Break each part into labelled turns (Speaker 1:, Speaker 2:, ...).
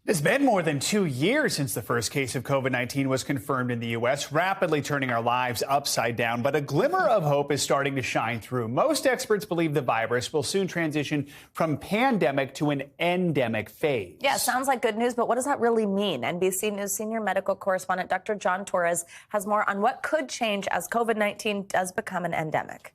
Speaker 1: It's been more than 2 years since the first case of COVID-19 was confirmed in the U.S., rapidly turning our lives upside down. But a glimmer of hope is starting to shine through. Most experts believe the virus will soon transition from pandemic to an endemic phase.
Speaker 2: Yeah, sounds like good news, but what does that really mean? NBC News senior medical correspondent Dr. John Torres has more on what could change as COVID-19 does become an endemic.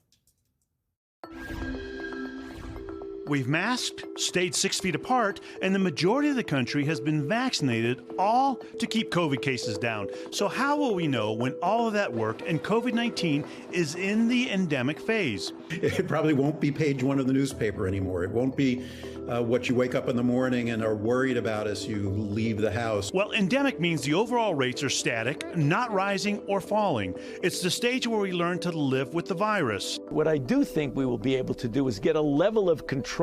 Speaker 3: We've masked, stayed 6 feet apart, and the majority of the country has been vaccinated, all to keep COVID cases down. So how will we know when all of that worked and COVID-19 is in the endemic phase?
Speaker 4: It probably won't be page one of the newspaper anymore. It won't be what you wake up in the morning and are worried about as you leave the house.
Speaker 3: Well, endemic means the overall rates are static, not rising or falling. It's the stage where we learn to live with the virus.
Speaker 5: What I do think we will be able to do is get a level of control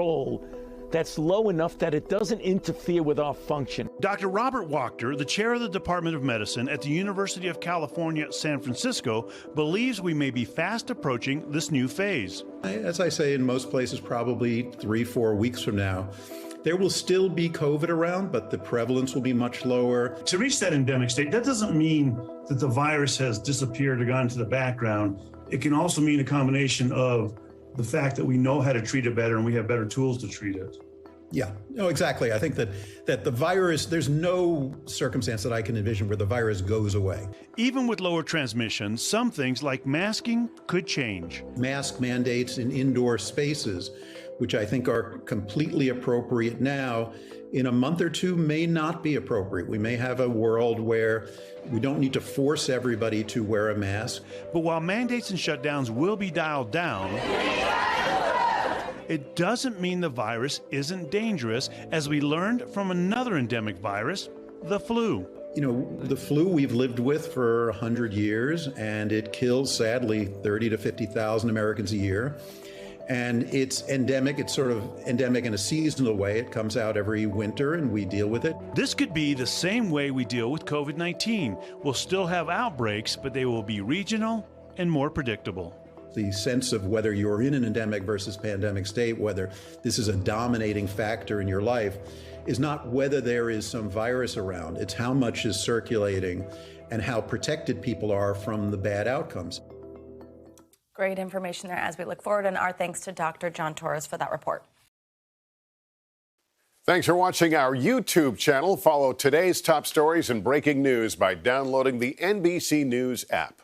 Speaker 5: that's low enough that it doesn't interfere with our function.
Speaker 3: Dr. Robert Wachter, the chair of the Department of Medicine at the University of California, San Francisco, believes we may be fast approaching this new phase.
Speaker 4: As I say, in most places, probably 3-4 weeks from now, there will still be COVID around, but the prevalence will be much lower.
Speaker 3: To reach that endemic state, that doesn't mean that the virus has disappeared or gone into the background. It can also mean a combination of the fact that we know how to treat it better and we have better tools to treat it.
Speaker 4: Yeah, no, exactly. I think that the virus, there's no circumstance that I can envision where the virus goes away.
Speaker 3: Even with lower transmission, some things like masking could change.
Speaker 4: Mask mandates in indoor spaces, which I think are completely appropriate now, in a month or two may not be appropriate. We may have a world where we don't need to force everybody to wear a mask.
Speaker 3: But while mandates and shutdowns will be dialed down, it doesn't mean the virus isn't dangerous, as we learned from another endemic virus, the flu.
Speaker 4: You know, the flu we've lived with for 100 years, and it kills, sadly, 30 to 50,000 Americans a year. And it's endemic. It's sort of endemic in a seasonal way. It comes out every winter, and we deal with it.
Speaker 3: This could be the same way we deal with COVID-19. We'll still have outbreaks, but they will be regional and more predictable.
Speaker 4: The sense of whether you're in an endemic versus pandemic state, whether this is a dominating factor in your life, is not whether there is some virus around. It's how much is circulating and how protected people are from the bad outcomes.
Speaker 2: Great information there as we look forward, and our thanks to Dr. John Torres for that report.
Speaker 6: Thanks for watching our YouTube channel. Follow today's top stories and breaking news by downloading the NBC News app.